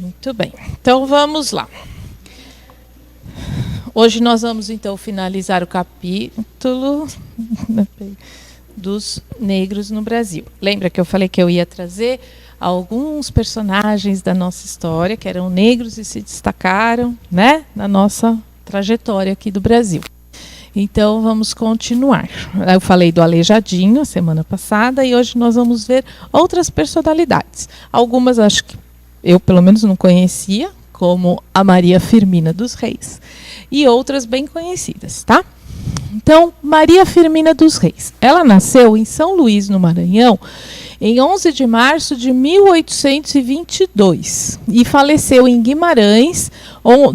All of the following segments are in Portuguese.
Muito bem. Então, vamos lá. Hoje nós vamos, então, finalizar o capítulo dos negros no Brasil. Lembra que eu falei que eu ia trazer alguns personagens da nossa história que eram negros e se destacaram, né, na nossa trajetória aqui do Brasil. Então, vamos continuar. Eu falei do Aleijadinho a semana passada e hoje nós vamos ver outras personalidades. Algumas acho que eu, pelo menos, não conhecia, como a Maria Firmina dos Reis, e outras bem conhecidas, tá? Então, Maria Firmina dos Reis. Ela nasceu em São Luís, no Maranhão, em 11 de março de 1822 e faleceu em Guimarães,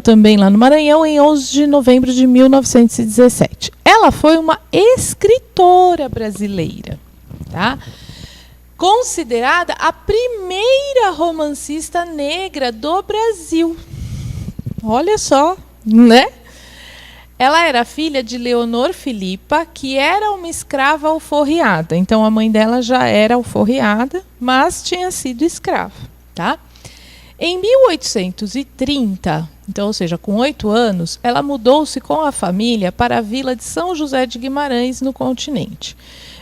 também lá no Maranhão, em 11 de novembro de 1917. Ela foi uma escritora brasileira, tá? Considerada a primeira romancista negra do Brasil. Olha só, né? Ela era filha de Leonor Filipa, que era uma escrava alforriada. Então, a mãe dela já era alforriada, mas tinha sido escrava, tá? Em 1830, então, ou seja, com 8 anos, ela mudou-se com a família para a vila de São José de Guimarães, no continente.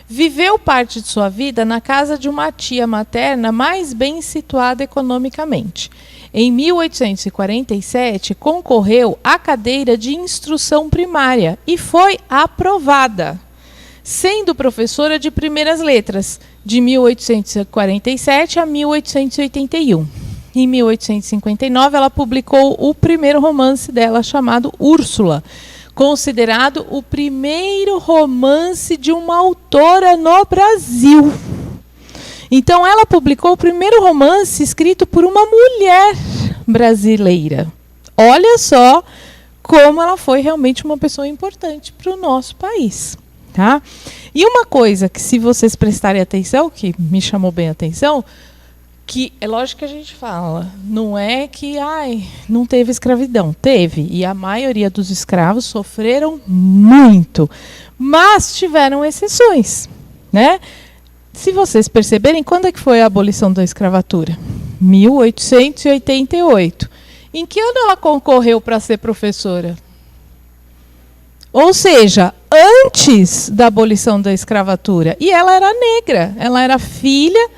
Viveu parte de sua vida na casa de uma tia materna mais bem situada economicamente. Em 1847, concorreu à cadeira de instrução primária e foi aprovada, sendo professora de primeiras letras, de 1847 a 1881. Em 1859, ela publicou o primeiro romance dela, chamado Úrsula, considerado o primeiro romance de uma autora no Brasil. Então, ela publicou o primeiro romance escrito por uma mulher brasileira. Olha só como ela foi realmente uma pessoa importante para o nosso país, tá? E uma coisa que, se vocês prestarem atenção, que me chamou bem a atenção, que é lógico que a gente fala, não é que não teve escravidão, teve, e a maioria dos escravos sofreram muito, mas tiveram exceções, né? Se vocês perceberem, quando é que foi a abolição da escravatura? 1888. Em que ano ela concorreu para ser professora? Ou seja, antes da abolição da escravatura. E ela era negra, ela era filha.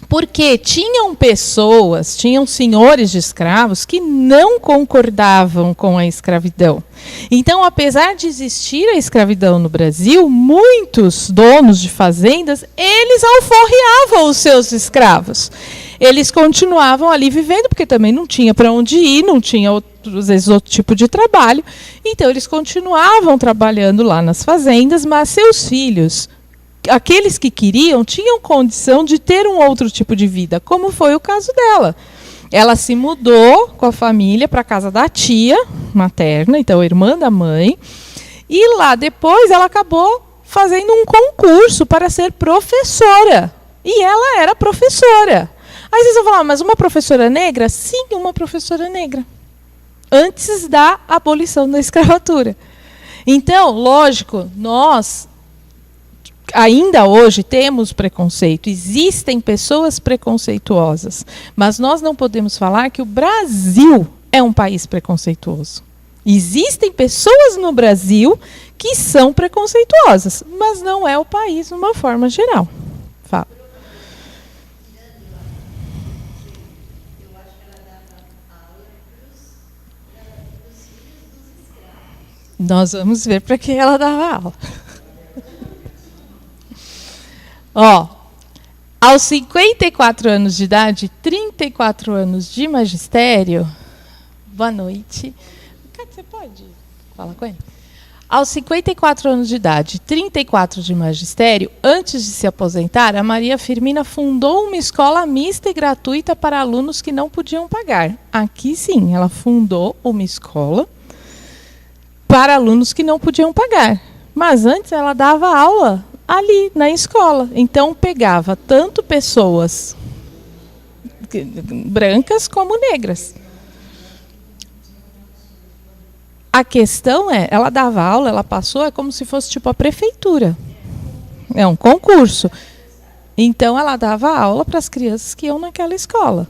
Porque tinham senhores de escravos que não concordavam com a escravidão. Então, apesar de existir a escravidão no Brasil, muitos donos de fazendas, eles alforriavam os seus escravos. Eles continuavam ali vivendo, porque também não tinha para onde ir, não tinha, às vezes, outro tipo de trabalho. Então, eles continuavam trabalhando lá nas fazendas, mas seus filhos, aqueles que queriam, tinham condição de ter um outro tipo de vida, como foi o caso dela. Ela se mudou com a família para a casa da tia materna, então irmã da mãe, e lá depois ela acabou fazendo um concurso para ser professora. E ela era professora. Aí vocês vão falar, mas uma professora negra? Sim, uma professora negra. Antes da abolição da escravatura. Então, lógico, nós ainda hoje temos preconceito, existem pessoas preconceituosas, mas nós não podemos falar que o Brasil é um país preconceituoso. Existem pessoas no Brasil que são preconceituosas, mas não é o país de uma forma geral. Fala. Nós vamos ver para que ela dava aula. Aos 54 anos de idade, 34 anos de magistério. Boa noite. Você pode falar com ele? Aos 54 anos de idade, 34 de magistério, antes de se aposentar, a Maria Firmina fundou uma escola mista e gratuita para alunos que não podiam pagar. Aqui sim, ela fundou uma escola para alunos que não podiam pagar. Mas antes ela dava aula ali na escola. Então, pegava tanto pessoas brancas como negras. A questão é, ela dava aula, ela passou, é como se fosse tipo a prefeitura. É um concurso. Então, ela dava aula para as crianças que iam naquela escola.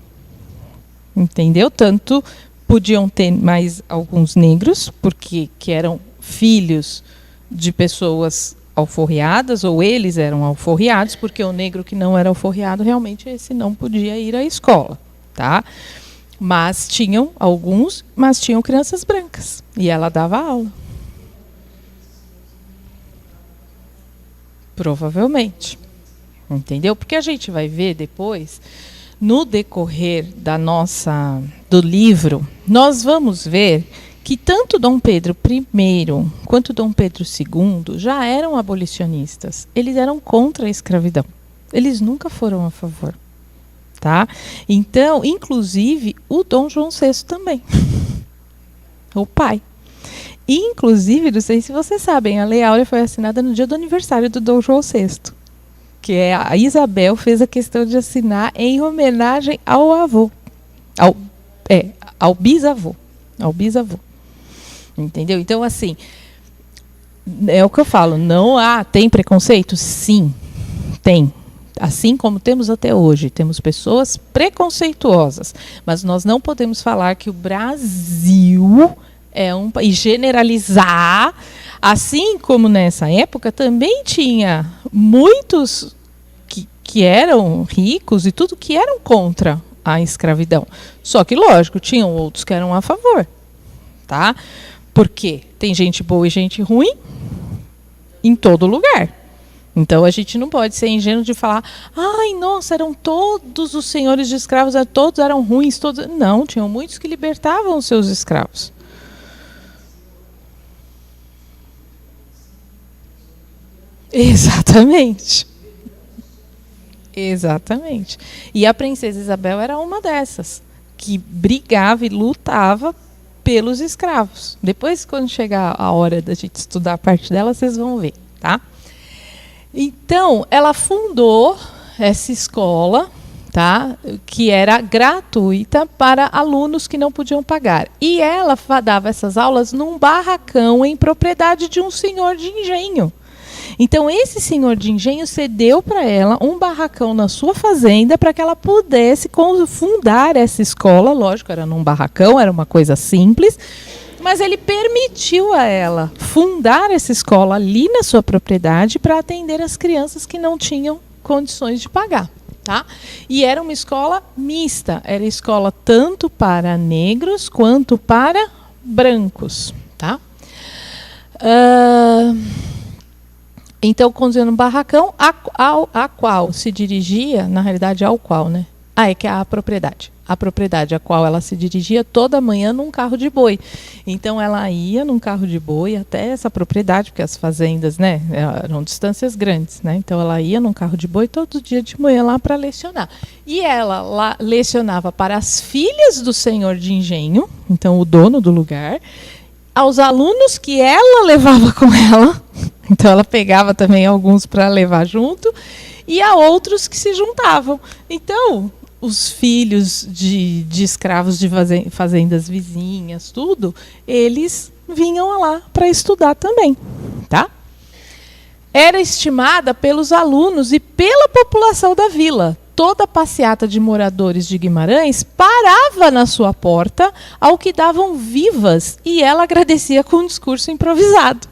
entendeu? Tanto podiam ter mais alguns negros, porque que eram filhos de pessoas alforriadas, ou eles eram alforriados, porque o negro que não era alforriado, realmente esse não podia ir à escola, tá? Mas tinham alguns, mas tinham crianças brancas, e ela dava aula. Provavelmente. Entendeu? Porque a gente vai ver depois, no decorrer do livro, nós vamos ver que tanto Dom Pedro I quanto Dom Pedro II já eram abolicionistas. Eles eram contra a escravidão. Eles nunca foram a favor. Tá? Então, inclusive, o Dom João VI também. O pai. Inclusive, não sei se vocês sabem, a Lei Áurea foi assinada no dia do aniversário do Dom João VI. Que é a Isabel fez a questão de assinar em homenagem ao avô. Ao bisavô. Ao bisavô. Entendeu? Então, assim, é o que eu falo. Não tem preconceito? Sim, tem. Assim como temos até hoje. Temos pessoas preconceituosas. Mas nós não podemos falar que o Brasil é um país, generalizar. Assim como nessa época também tinha muitos que eram ricos e tudo que eram contra a escravidão. Só que, lógico, tinham outros que eram a favor. Tá? Porque tem gente boa e gente ruim em todo lugar. Então a gente não pode ser ingênuo de falar, ai, nossa, eram todos os senhores de escravos, todos eram ruins, todos. Não, tinham muitos que libertavam os seus escravos. Exatamente. Exatamente. E a princesa Isabel era uma dessas, que brigava e lutava pelos escravos. Depois, quando chegar a hora da gente estudar a parte dela, vocês vão ver, tá? Então, ela fundou essa escola, tá? Que era gratuita para alunos que não podiam pagar. E ela dava essas aulas num barracão em propriedade de um senhor de engenho. Então, esse senhor de engenho cedeu para ela um barracão na sua fazenda para que ela pudesse fundar essa escola. Lógico, era num barracão, era uma coisa simples, mas ele permitiu a ela fundar essa escola ali na sua propriedade para atender as crianças que não tinham condições de pagar. Tá? E era uma escola mista, era escola tanto para negros quanto para brancos. Tá? Então, conduzindo um barracão, a qual se dirigia, na realidade, ao qual, né? É que é a propriedade. A propriedade a qual ela se dirigia toda manhã num carro de boi. Então, ela ia num carro de boi até essa propriedade, porque as fazendas, né, eram distâncias grandes, né? Então, ela ia num carro de boi todo dia de manhã lá para lecionar. E ela lá lecionava para as filhas do senhor de engenho, então o dono do lugar, aos alunos que ela levava com ela. Então, ela pegava também alguns para levar junto, e a outros que se juntavam. Então, os filhos de escravos de fazendas vizinhas, tudo, eles vinham lá para estudar também. Tá? Era estimada pelos alunos e pela população da vila. Toda a passeata de moradores de Guimarães parava na sua porta ao que davam vivas, e ela agradecia com um discurso improvisado.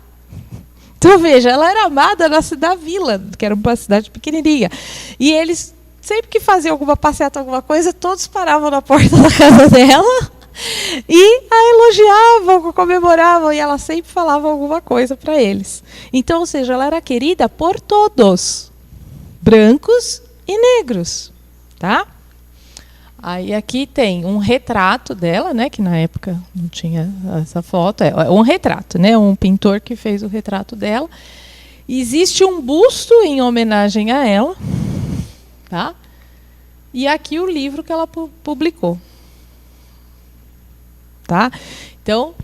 Então, veja, ela era amada da vila, que era uma cidade pequenininha. E eles, sempre que faziam alguma passeata, alguma coisa, todos paravam na porta da casa dela e a elogiavam, comemoravam, e ela sempre falava alguma coisa para eles. Então, ou seja, ela era querida por todos, brancos e negros. Tá? Aí aqui tem um retrato dela, né, que na época não tinha essa foto, é um retrato, né, um pintor que fez o retrato dela. Existe um busto em homenagem a ela, tá? E aqui o livro que ela publicou, tá? Então,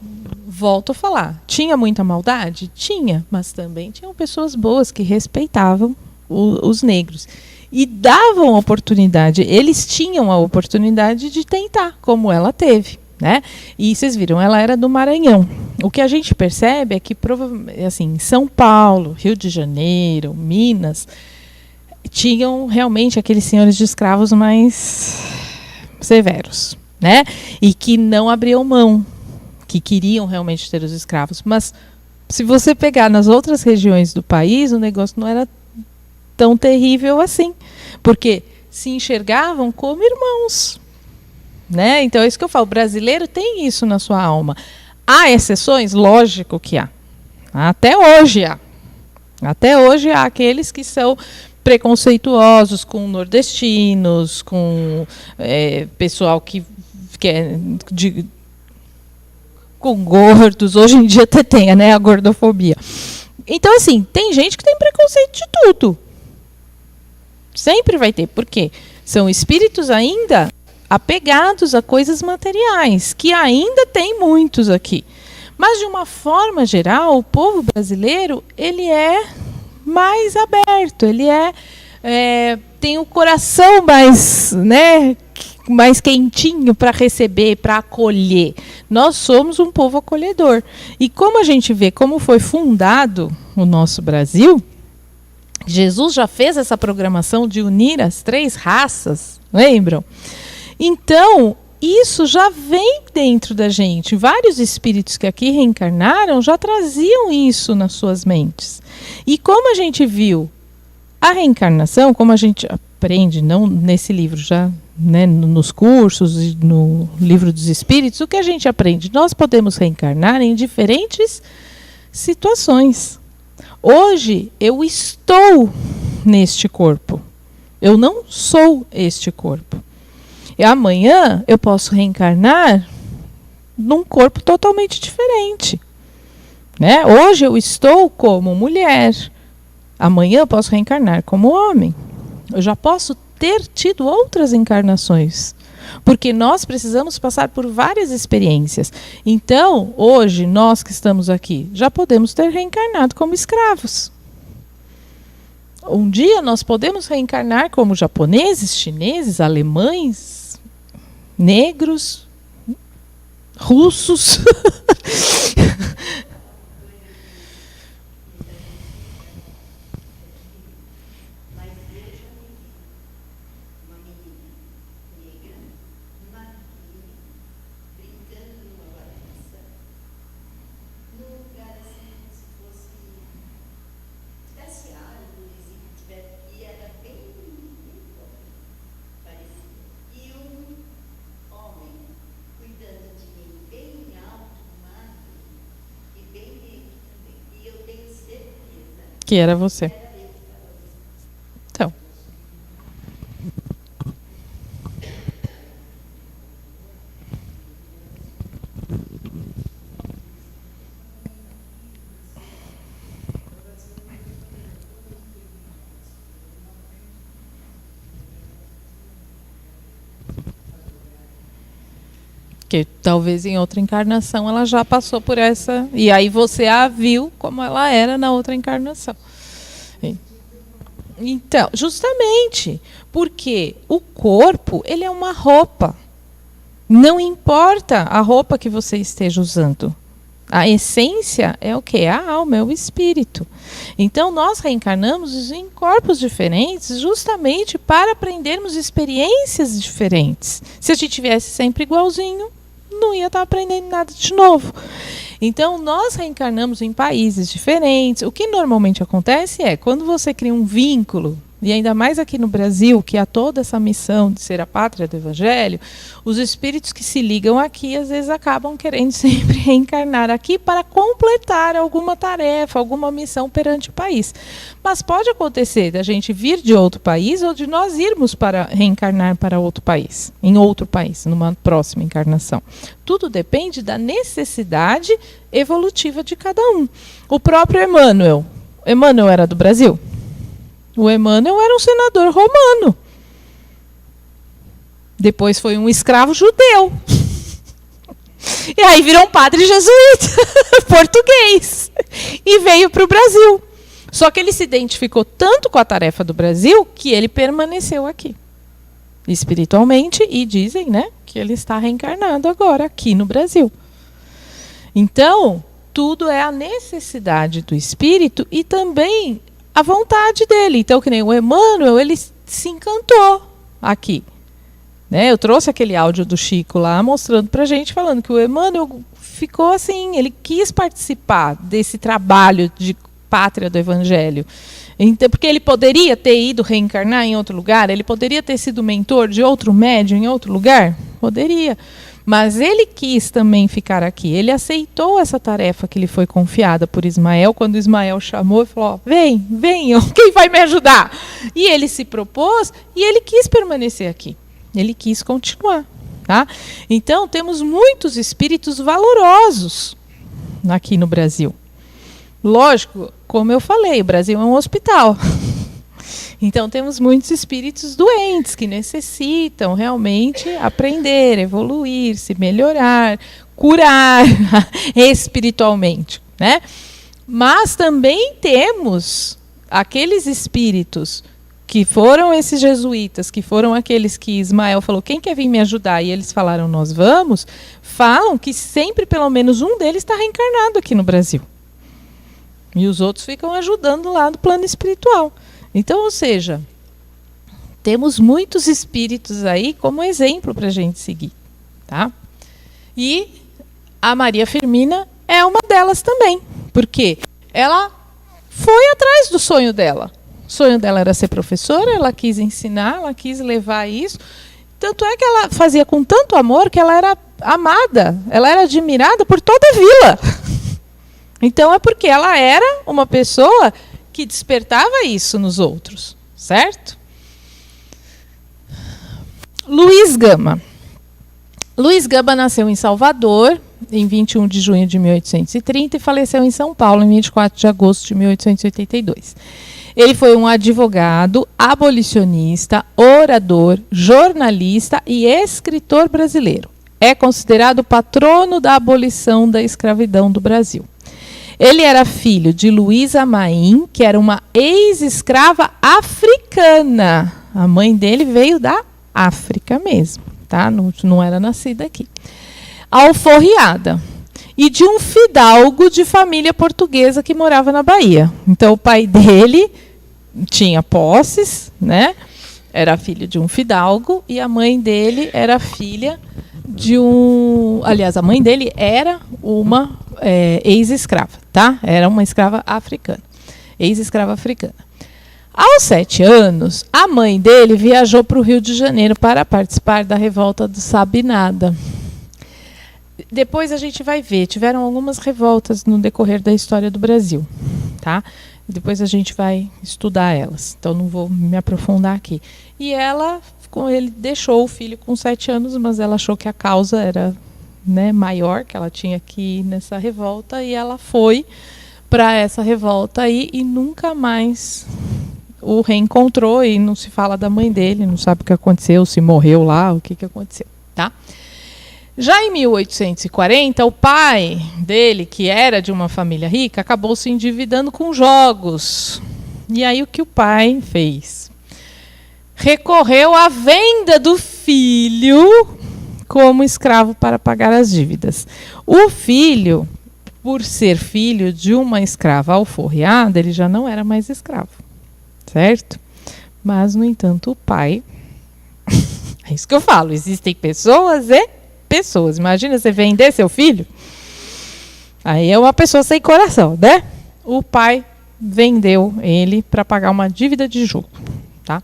volto a falar, tinha muita maldade? Tinha, mas também tinham pessoas boas que respeitavam os negros. E davam oportunidade, eles tinham a oportunidade de tentar, como ela teve. Né? E vocês viram, ela era do Maranhão. O que a gente percebe é que, assim, São Paulo, Rio de Janeiro, Minas, tinham realmente aqueles senhores de escravos mais severos. né? E que não abriam mão, que queriam realmente ter os escravos. Mas se você pegar nas outras regiões do país, o negócio não era tão terrível assim, porque se enxergavam como irmãos, né? Então é isso que eu falo, o brasileiro tem isso na sua alma. Há exceções? Lógico que há. Até hoje há. Até hoje há aqueles que são preconceituosos com nordestinos, com pessoal que é com gordos. Hoje em dia até tem, né, a gordofobia. Então, assim, tem gente que tem preconceito de tudo. Sempre vai ter. Por quê? São espíritos ainda apegados a coisas materiais, que ainda tem muitos aqui. Mas, de uma forma geral, o povo brasileiro, ele é mais aberto, ele tem o coração mais, né, mais quentinho para receber, para acolher. Nós somos um povo acolhedor. E como a gente vê como foi fundado o nosso Brasil, Jesus já fez essa programação de unir as 3 raças, lembram? Então, isso já vem dentro da gente. Vários espíritos que aqui reencarnaram já traziam isso nas suas mentes. E como a gente viu a reencarnação, como a gente aprende, não nesse livro, já, né, nos cursos e no livro dos espíritos, o que a gente aprende? Nós podemos reencarnar em diferentes situações. Hoje eu estou neste corpo. Eu não sou este corpo. E amanhã eu posso reencarnar num corpo totalmente diferente, né? Hoje eu estou como mulher. Amanhã eu posso reencarnar como homem. Eu já posso ter tido outras encarnações. Porque nós precisamos passar por várias experiências. Então, hoje, nós que estamos aqui, já podemos ter reencarnado como escravos. Um dia nós podemos reencarnar como japoneses, chineses, alemães, negros, russos. Que era você. Então. Que talvez em outra encarnação ela já passou por essa, e aí você a viu como ela era na outra encarnação. Então, justamente, porque o corpo, ele é uma roupa. Não importa a roupa que você esteja usando. A essência é o quê? A alma, é o espírito. Então, nós reencarnamos em corpos diferentes justamente para aprendermos experiências diferentes. Se a gente tivesse sempre igualzinho, não ia estar aprendendo nada de novo. Então, nós reencarnamos em países diferentes. O que normalmente acontece é, quando você cria um vínculo, e ainda mais aqui no Brasil, que há toda essa missão de ser a pátria do Evangelho, os espíritos que se ligam aqui, às vezes acabam querendo sempre reencarnar aqui para completar alguma tarefa, alguma missão perante o país. Mas pode acontecer da gente vir de outro país ou de nós irmos para reencarnar para outro país, em outro país, numa próxima encarnação. Tudo depende da necessidade evolutiva de cada um. O próprio Emmanuel era do Brasil? O Emmanuel era um senador romano. Depois foi um escravo judeu. E aí virou um padre jesuíta, português. E veio para o Brasil. Só que ele se identificou tanto com a tarefa do Brasil que ele permaneceu aqui. Espiritualmente, e dizem, né, que ele está reencarnado agora aqui no Brasil. Então, tudo é a necessidade do espírito e também a vontade dele. Então, que nem o Emmanuel, ele se encantou aqui, Né? Eu trouxe aquele áudio do Chico lá, mostrando para a gente, falando que o Emmanuel ficou assim, ele quis participar desse trabalho de pátria do Evangelho. Então, porque ele poderia ter ido reencarnar em outro lugar, ele poderia ter sido mentor de outro médium em outro lugar? Poderia. Mas ele quis também ficar aqui. Ele aceitou essa tarefa que lhe foi confiada por Ismael, quando Ismael chamou e falou, vem, venham, quem vai me ajudar? E ele se propôs e ele quis permanecer aqui. Ele quis continuar. Tá? Então, temos muitos espíritos valorosos aqui no Brasil. Lógico, como eu falei, o Brasil é um hospital. Então, temos muitos espíritos doentes que necessitam realmente aprender, evoluir, se melhorar, curar espiritualmente, né? Mas também temos aqueles espíritos que foram esses jesuítas, que foram aqueles que Ismael falou, quem quer vir me ajudar? E eles falaram, nós vamos. Falam que sempre pelo menos um deles está reencarnado aqui no Brasil. E os outros ficam ajudando lá no plano espiritual. Então, ou seja, temos muitos espíritos aí como exemplo para a gente seguir. Tá? E a Maria Firmina é uma delas também. Porque ela foi atrás do sonho dela. O sonho dela era ser professora, ela quis ensinar, ela quis levar isso. Tanto é que ela fazia com tanto amor que ela era amada, ela era admirada por toda a vila. Então é porque ela era uma pessoa que despertava isso nos outros, certo? Luiz Gama. Luiz Gama nasceu em Salvador, em 21 de junho de 1830, e faleceu em São Paulo, em 24 de agosto de 1882. Ele foi um advogado, abolicionista, orador, jornalista e escritor brasileiro. É considerado o patrono da abolição da escravidão do Brasil. Ele era filho de Luísa Maim, que era uma ex-escrava africana. A mãe dele veio da África mesmo, tá? Não era nascida aqui. Alforriada. E de um fidalgo de família portuguesa que morava na Bahia. Então, o pai dele tinha posses, né? Era filho de um fidalgo, e a mãe dele era filha de um... Aliás, a mãe dele era uma ex-escrava, tá? Era uma escrava africana, ex-escrava africana. Aos 7 anos, a mãe dele viajou para o Rio de Janeiro para participar da revolta do Sabinada. Depois a gente vai ver, tiveram algumas revoltas no decorrer da história do Brasil, tá? Depois a gente vai estudar elas, então não vou me aprofundar aqui. E ela, ele deixou o filho com 7 anos, mas ela achou que a causa era, né, maior, que ela tinha que ir nessa revolta, e ela foi para essa revolta aí e nunca mais o reencontrou, e não se fala da mãe dele, não sabe o que aconteceu, se morreu lá, o que aconteceu, tá? Já em 1840, o pai dele, que era de uma família rica, acabou se endividando com jogos. E aí o que o pai fez? Recorreu à venda do filho como escravo para pagar as dívidas. O filho, por ser filho de uma escrava alforriada, ele já não era mais escravo, certo? Mas, no entanto, o pai... É isso que eu falo, existem pessoas e pessoas. Imagina você vender seu filho. Aí é uma pessoa sem coração, né? O pai vendeu ele para pagar uma dívida de jogo, tá?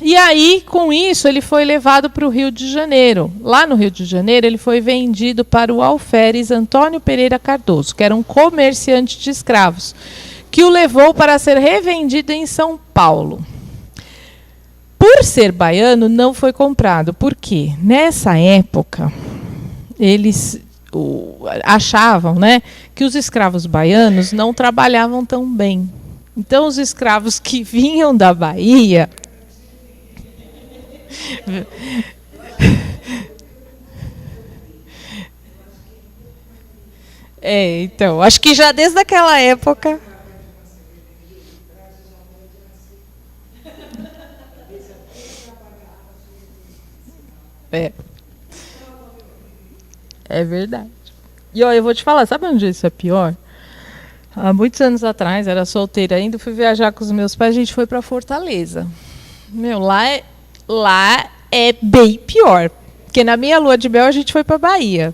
E aí, com isso, ele foi levado para o Rio de Janeiro. Lá no Rio de Janeiro, ele foi vendido para o alferes Antônio Pereira Cardoso, que era um comerciante de escravos, que o levou para ser revendido em São Paulo. Por ser baiano, não foi comprado. Por quê? Nessa época, eles achavam, né, que os escravos baianos não trabalhavam tão bem. Então, os escravos que vinham da Bahia... então, acho que já desde aquela época... É verdade. E ó, eu vou te falar, sabe onde isso é pior? Há muitos anos atrás, era solteira ainda, fui viajar com os meus pais, a gente foi para Fortaleza. Meu, lá Lá é bem pior. Porque na minha lua de mel a gente foi para Bahia.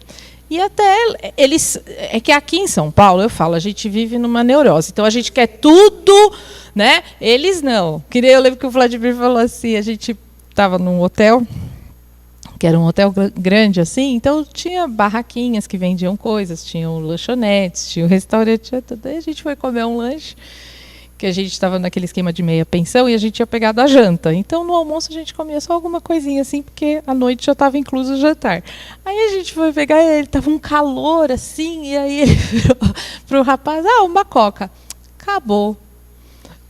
E até eles... É que aqui em São Paulo, eu falo, a gente vive numa neurose. Então a gente quer tudo, né? Eles não. Eu lembro que o Vladimir falou assim, a gente estava num hotel, que era um hotel grande assim, então tinha barraquinhas que vendiam coisas, tinham lanchonetes, tinha um restaurante, tinha tudo. Aí a gente foi comer um lanche, que a gente estava naquele esquema de meia pensão e a gente tinha pegado a janta. Então, no almoço, a gente comia só alguma coisinha assim, porque à noite já estava incluso o jantar. Aí a gente foi pegar ele, estava um calor assim, e aí ele virou pro rapaz, uma coca. Acabou.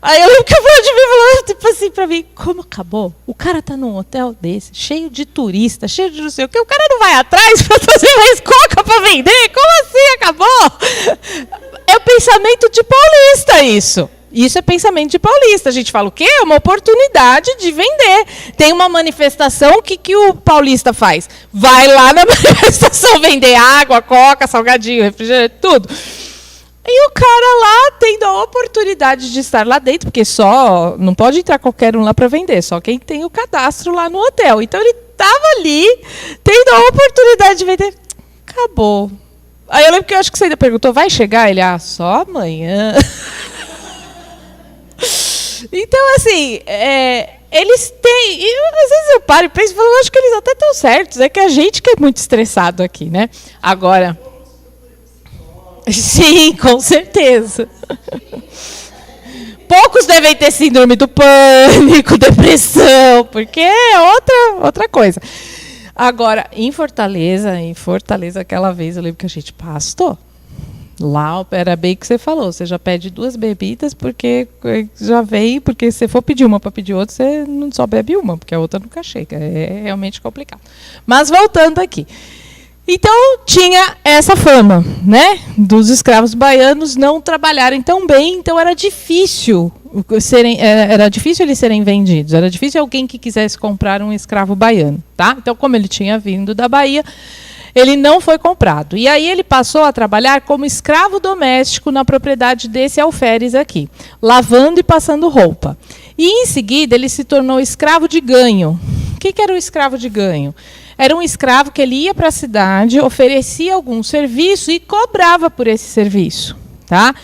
Aí eu lembro que o Vladimir falou, tipo assim, pra mim, como acabou? O cara tá num hotel desse, cheio de turista, cheio de não sei o quê, o cara não vai atrás pra trazer mais coca pra vender? Como assim acabou? É o pensamento de paulista isso. Isso é pensamento de paulista. A gente fala o quê? É uma oportunidade de vender. Tem uma manifestação, o que o paulista faz? Vai lá na manifestação vender água, coca, salgadinho, refrigerante, tudo. E o cara lá tendo a oportunidade de estar lá dentro, porque só não pode entrar qualquer um lá para vender, só quem tem o cadastro lá no hotel. Então ele estava ali, tendo a oportunidade de vender. Acabou. Aí eu lembro que eu acho que você ainda perguntou, vai chegar? Ele, só amanhã. Então, assim, eles têm... E, às vezes eu paro e penso, eu acho que eles até estão certos. É que a gente que é muito estressado aqui, né? Agora... Sim, com certeza. Poucos devem ter síndrome do pânico, depressão, porque é outra coisa. Agora, em Fortaleza, aquela vez, eu lembro que a gente pastou. Lá era bem o que você falou, você já pede 2 bebidas, porque já veio, porque se for pedir uma para pedir outra, você não só bebe uma, porque a outra nunca chega. É realmente complicado. Mas voltando aqui. Então, tinha essa fama, né, dos escravos baianos não trabalharem tão bem, então era difícil eles serem vendidos, era difícil alguém que quisesse comprar um escravo baiano, tá? Então, como ele tinha vindo da Bahia, ele não foi comprado. E aí ele passou a trabalhar como escravo doméstico na propriedade desse alferes aqui, lavando e passando roupa. E, em seguida, ele se tornou escravo de ganho. O que era o escravo de ganho? Era um escravo que ele ia para a cidade, oferecia algum serviço e cobrava por esse serviço. Tá?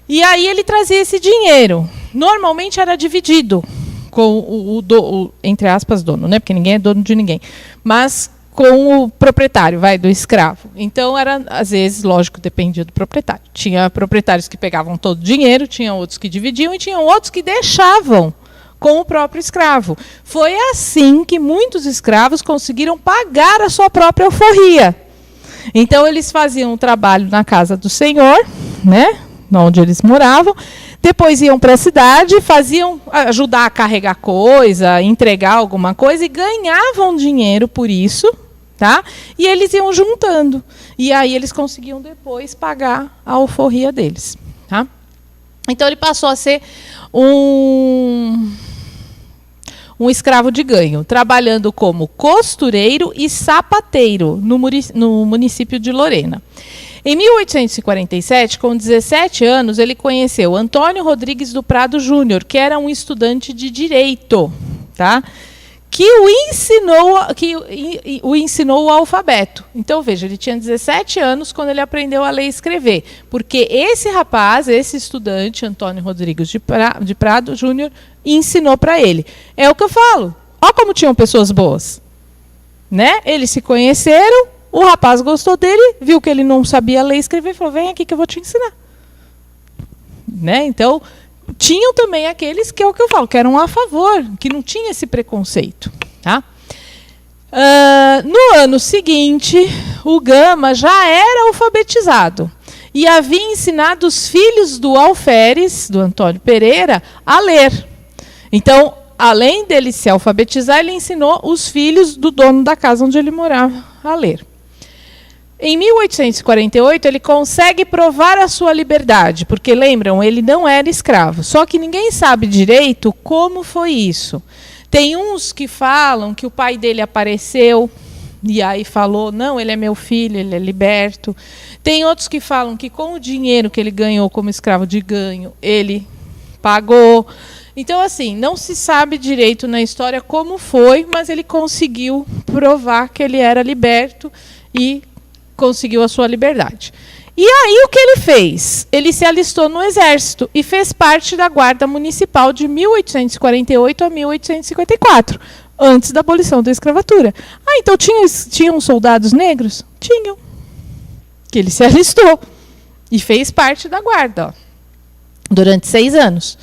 E aí ele trazia esse dinheiro. Normalmente era dividido com o entre aspas, dono, né? Porque ninguém é dono de ninguém. Mas com o proprietário, do escravo. Então, às vezes, lógico, dependia do proprietário. Tinha proprietários que pegavam todo o dinheiro, tinha outros que dividiam e tinha outros que deixavam com o próprio escravo. Foi assim que muitos escravos conseguiram pagar a sua própria alforria. Então, eles faziam um trabalho na casa do senhor, né, onde eles moravam, depois iam para a cidade, ajudar a carregar coisa, entregar alguma coisa, e ganhavam dinheiro por isso, tá? E eles iam juntando. E aí eles conseguiam depois pagar a alforria deles. Tá? Então, ele passou a ser um escravo de ganho, trabalhando como costureiro e sapateiro no município de Lorena. Em 1847, com 17 anos, ele conheceu Antônio Rodrigues do Prado Júnior, que era um estudante de direito, tá? que o ensinou o alfabeto. Então, veja, ele tinha 17 anos quando ele aprendeu a ler e escrever, porque esse rapaz, esse estudante, Antônio Rodrigues de Prado Júnior, ensinou para ele. É o que eu falo. Olha como tinham pessoas boas. Né? Eles se conheceram, o rapaz gostou dele, viu que ele não sabia ler e escrever, e falou, vem aqui que eu vou te ensinar. Né? Então, tinham também aqueles que é o que eu falo, que eram a favor, que não tinha esse preconceito. Tá? No ano seguinte, o Gama já era alfabetizado e havia ensinado os filhos do alferes, do Antônio Pereira, a ler. Então, além dele se alfabetizar, ele ensinou os filhos do dono da casa onde ele morava a ler. Em 1848, ele consegue provar a sua liberdade, porque, lembram, ele não era escravo. Só que ninguém sabe direito como foi isso. Tem uns que falam que o pai dele apareceu e aí falou, não, ele é meu filho, ele é liberto. Tem outros que falam que com o dinheiro que ele ganhou como escravo de ganho, ele pagou. Então, assim, não se sabe direito na história como foi, mas ele conseguiu provar que ele era liberto e conseguiu a sua liberdade. E aí, o que ele fez? Ele se alistou no Exército e fez parte da Guarda Municipal de 1848 a 1854, antes da abolição da escravatura. Ah, então tinham soldados negros? Tinham. Que ele se alistou e fez parte da Guarda, ó, durante 6 anos.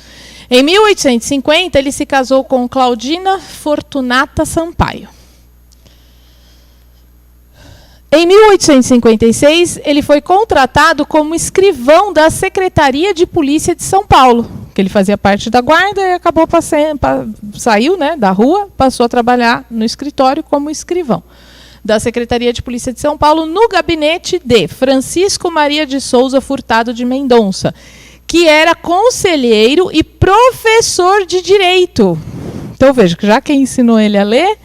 Em 1850, ele se casou com Claudina Fortunata Sampaio. Em 1856, ele foi contratado como escrivão da Secretaria de Polícia de São Paulo, que ele fazia parte da guarda e acabou saiu, né, da rua, passou a trabalhar no escritório como escrivão da Secretaria de Polícia de São Paulo, no gabinete de Francisco Maria de Souza Furtado de Mendonça, que era conselheiro e professor de direito. Então, veja que já quem ensinou ele a ler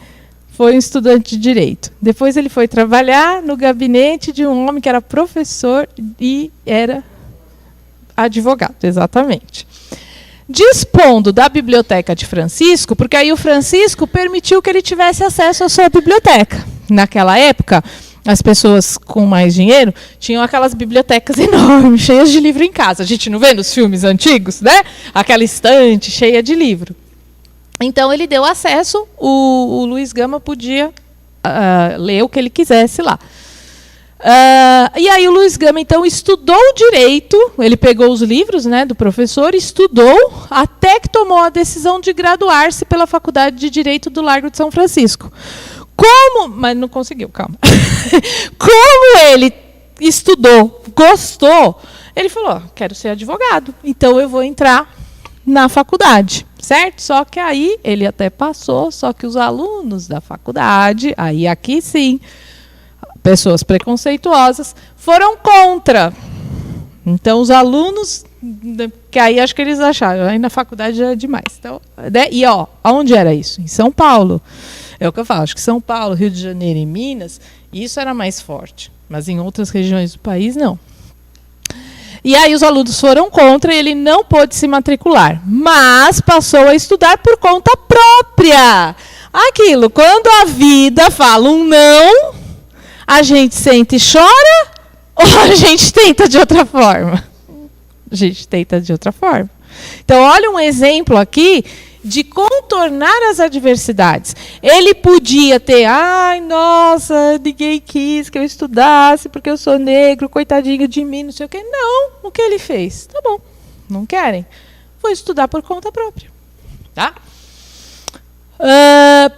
foi um estudante de direito. Depois ele foi trabalhar no gabinete de um homem que era professor e era advogado, exatamente. Dispondo da biblioteca de Francisco, porque aí o Francisco permitiu que ele tivesse acesso à sua biblioteca. Naquela época, as pessoas com mais dinheiro tinham aquelas bibliotecas enormes, cheias de livro em casa. A gente não vê nos filmes antigos, né? Aquela estante cheia de livro. Então, ele deu acesso, o Luiz Gama podia ler o que ele quisesse lá. E aí o Luiz Gama, então, estudou direito, ele pegou os livros, né, do professor, estudou, até que tomou a decisão de graduar-se pela Faculdade de Direito do Largo de São Francisco. Mas não conseguiu, calma. Como ele estudou, gostou, ele falou, quero ser advogado, então eu vou entrar na faculdade, certo? Só que aí ele até passou, só que os alunos da faculdade, aí aqui sim, pessoas preconceituosas, foram contra. Então, os alunos, que aí acho que eles acharam, aí na faculdade já é demais. Então, né? E, ó, aonde era isso? Em São Paulo. É o que eu falo, acho que São Paulo, Rio de Janeiro e Minas, isso era mais forte. Mas em outras regiões do país, não. E aí os alunos foram contra e ele não pôde se matricular. Mas passou a estudar por conta própria. Aquilo, quando a vida fala um não, a gente senta e chora ou a gente tenta de outra forma? A gente tenta de outra forma. Então, olha um exemplo aqui de contornar as adversidades. Ele podia ter, ai, nossa, ninguém quis que eu estudasse porque eu sou negro, coitadinho de mim, não sei o quê. Não, o que ele fez? Tá bom, não querem? Vou estudar por conta própria. Tá?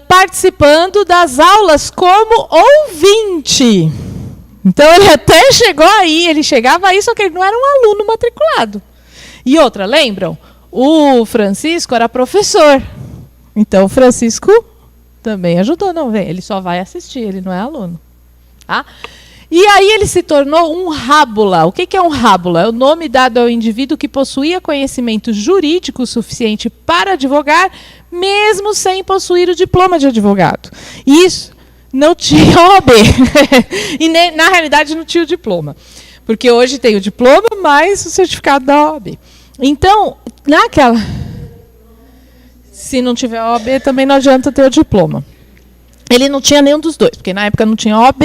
Participando das aulas como ouvinte. Então, ele até chegou aí, ele chegava aí, só que ele não era um aluno matriculado. E outra, lembram? O Francisco era professor. Então, o Francisco também ajudou. Não, ele só vai assistir, ele não é aluno. Tá? E aí ele se tornou um rábula. O que é um rábula? É o nome dado ao indivíduo que possuía conhecimento jurídico suficiente para advogar, mesmo sem possuir o diploma de advogado. Isso não tinha OAB. E na realidade não tinha o diploma. Porque hoje tem o diploma mais o certificado da OAB. Então, se não tiver OAB, também não adianta ter o diploma. Ele não tinha nenhum dos dois, porque na época não tinha OAB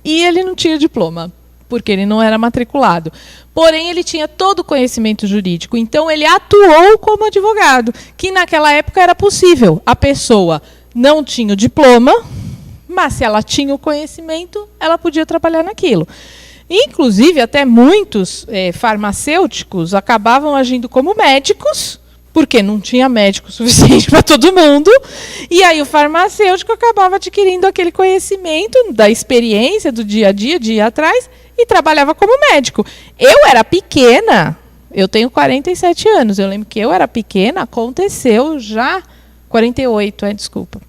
e ele não tinha diploma, porque ele não era matriculado. Porém, ele tinha todo o conhecimento jurídico, então ele atuou como advogado, que naquela época era possível. A pessoa não tinha o diploma, mas se ela tinha o conhecimento, ela podia trabalhar naquilo. Inclusive, até muitos farmacêuticos acabavam agindo como médicos, porque não tinha médico suficiente para todo mundo, e aí o farmacêutico acabava adquirindo aquele conhecimento da experiência do dia a dia, de ir atrás, e trabalhava como médico. Eu era pequena, eu tenho 47 anos, eu lembro que eu era pequena, aconteceu já... 48, desculpa.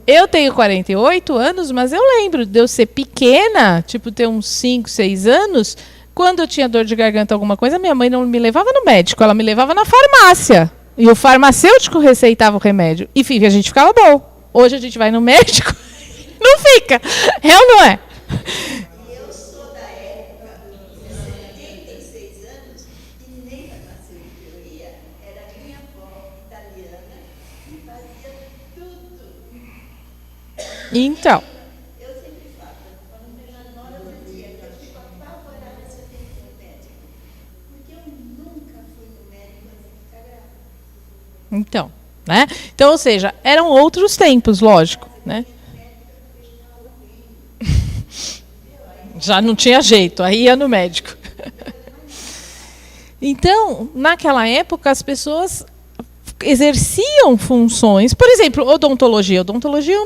Eu tenho 48 anos, mas eu lembro de eu ser pequena, tipo ter uns 5, 6 anos, quando eu tinha dor de garganta, alguma coisa, minha mãe não me levava no médico, ela me levava na farmácia. E o farmacêutico receitava o remédio. E a gente ficava bom. Hoje a gente vai no médico, não fica. É ou não é? Então, né? Então, ou seja, eram outros tempos, lógico, né? Já não tinha jeito, aí ia no médico. Então, naquela época, as pessoas exerciam funções. Por exemplo, odontologia. Odontologia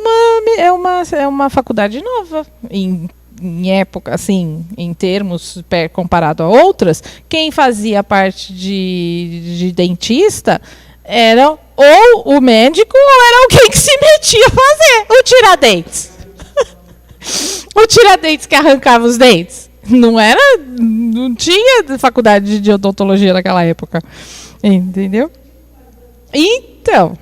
é uma faculdade nova. Em época, assim, em termos comparado a outras, quem fazia parte de dentista era ou o médico ou era alguém que se metia a fazer o tiradentes. O tiradentes que arrancava os dentes. Não tinha faculdade de odontologia naquela época. Entendeu? Então,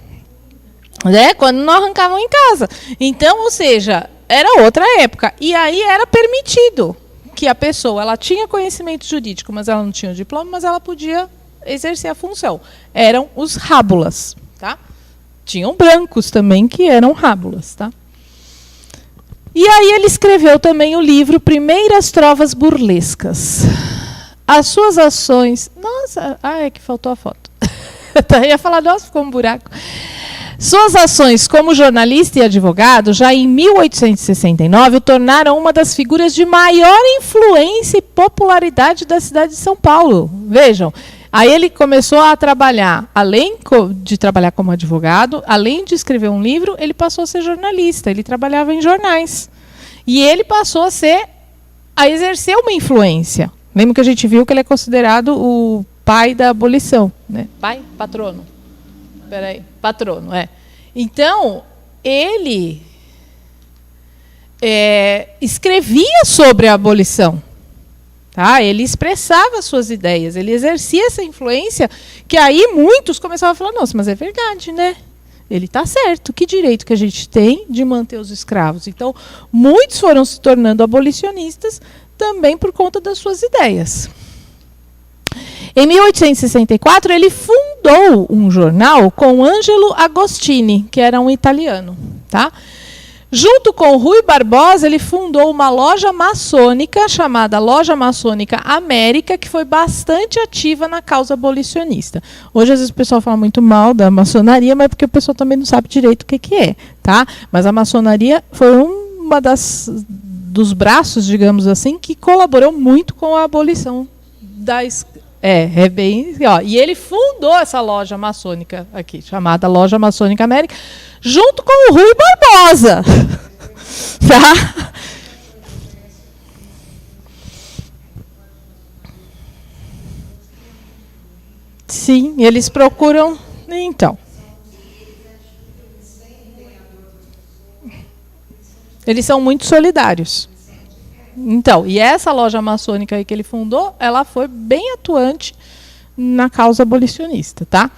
né, quando não arrancavam em casa. Então, ou seja, era outra época. E aí era permitido que a pessoa, ela tinha conhecimento jurídico, mas ela não tinha o diploma, mas ela podia exercer a função. Eram os rábulas, tá? Tinham brancos também que eram rábulas, tá? E aí ele escreveu também o livro Primeiras Trovas Burlescas. As suas ações... Nossa, é que faltou a foto. Eu ia falar, nossa, ficou um buraco. Suas ações como jornalista e advogado, já em 1869, o tornaram uma das figuras de maior influência e popularidade da cidade de São Paulo. Vejam, aí ele começou a trabalhar, além de trabalhar como advogado, além de escrever um livro, ele passou a ser jornalista, ele trabalhava em jornais. E ele passou a exercer uma influência. Lembra que a gente viu que ele é considerado o pai da abolição, né? Pai? Patrono. Peraí, patrono, é. Então, ele escrevia sobre a abolição. Tá? Ele expressava suas ideias, ele exercia essa influência, que aí muitos começavam a falar, nossa, mas é verdade, né? Ele está certo, que direito que a gente tem de manter os escravos? Então, muitos foram se tornando abolicionistas também por conta das suas ideias. Em 1864, ele fundou um jornal com Angelo Agostini, que era um italiano. Tá? Junto com Rui Barbosa, ele fundou uma loja maçônica chamada Loja Maçônica América, que foi bastante ativa na causa abolicionista. Hoje, às vezes, o pessoal fala muito mal da maçonaria, mas é porque o pessoal também não sabe direito o que é. Tá? Mas a maçonaria foi uma dos braços, digamos assim, que colaborou muito com a abolição da escravidão. É bem... Ó, e ele fundou essa loja maçônica aqui, chamada Loja Maçônica América, junto com o Rui Barbosa. Tá? Sim, eles procuram... Então. Eles são muito solidários. Então, e essa loja maçônica aí que ele fundou, ela foi bem atuante na causa abolicionista, tá?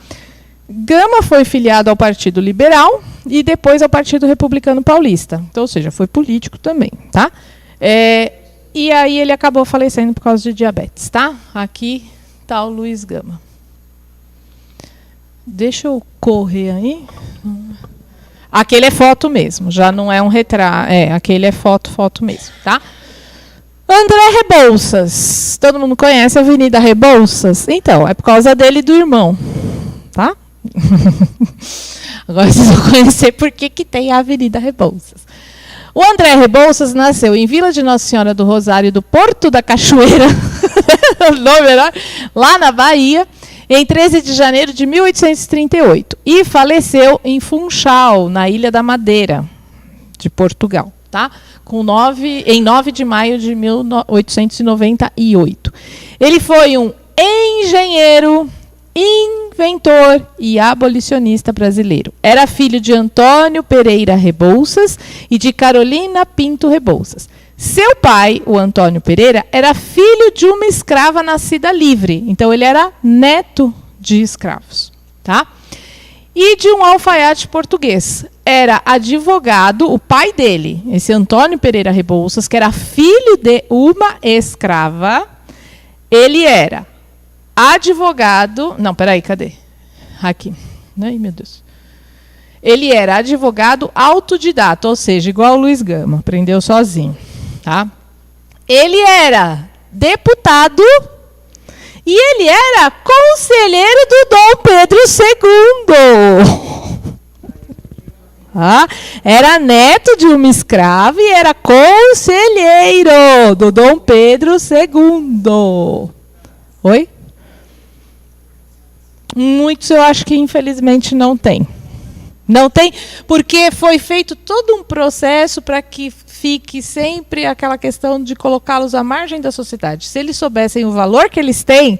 Gama foi filiado ao Partido Liberal e depois ao Partido Republicano Paulista. Então, ou seja, foi político também, tá? E aí ele acabou falecendo por causa de diabetes, tá? Aqui está o Luiz Gama. Deixa eu correr aí. Aquele é foto mesmo, já não é um retrato. Aquele é foto mesmo, tá? André Rebouças. Todo mundo conhece a Avenida Rebouças? Então, é por causa dele e do irmão. Tá? Agora vocês vão conhecer por que tem a Avenida Rebouças. O André Rebouças nasceu em Vila de Nossa Senhora do Rosário, do Porto da Cachoeira, lá na Bahia, em 13 de janeiro de 1838. E faleceu em Funchal, na Ilha da Madeira, de Portugal. Tá? Em 9 de maio de 1898. Ele foi um engenheiro, inventor e abolicionista brasileiro. Era filho de Antônio Pereira Rebouças e de Carolina Pinto Rebouças. Seu pai, o Antônio Pereira, era filho de uma escrava nascida livre. Então, ele era neto de escravos. Tá? E de um alfaiate português. Era advogado, o pai dele, esse Antônio Pereira Rebouças, que era filho de uma escrava. Ele era advogado... Não, peraí, cadê? Aqui. Ai, meu Deus. Ele era advogado autodidata, ou seja, igual o Luiz Gama, aprendeu sozinho. Tá? Ele era deputado e ele era conselheiro do Dom Pedro II. Era neto de uma escrava e era conselheiro do Dom Pedro II. Oi? Muitos eu acho que infelizmente não tem. Não tem, porque foi feito todo um processo para que fique sempre aquela questão de colocá-los à margem da sociedade. Se eles soubessem o valor que eles têm,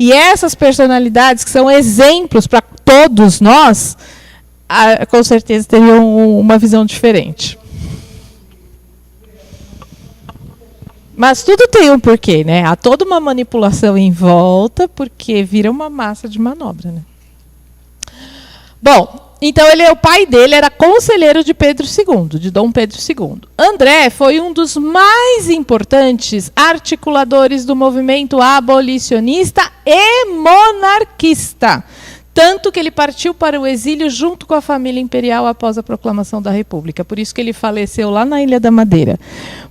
e essas personalidades que são exemplos para todos nós, com certeza teriam uma visão diferente. Mas tudo tem um porquê, né? Há toda uma manipulação em volta, porque vira uma massa de manobra, né? Bom, então o pai dele era conselheiro de Pedro II, de Dom Pedro II. André foi um dos mais importantes articuladores do movimento abolicionista e monarquista. Tanto que ele partiu para o exílio junto com a família imperial após a proclamação da República. Por isso que ele faleceu lá na Ilha da Madeira.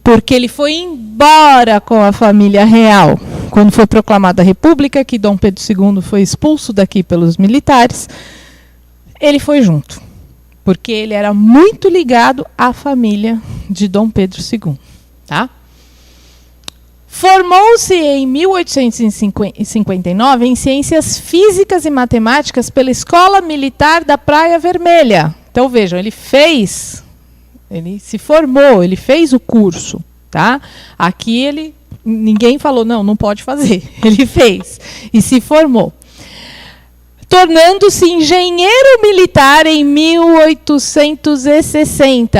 Porque ele foi embora com a família real. Quando foi proclamada a República, que Dom Pedro II foi expulso daqui pelos militares, ele foi junto. Porque ele era muito ligado à família de Dom Pedro II. Tá? Formou-se em 1859 em Ciências Físicas e Matemáticas pela Escola Militar da Praia Vermelha. Então, vejam, ele se formou, ele fez o curso. Tá? Aqui ninguém falou, não pode fazer. Ele fez e se formou. Tornando-se engenheiro militar em 1860.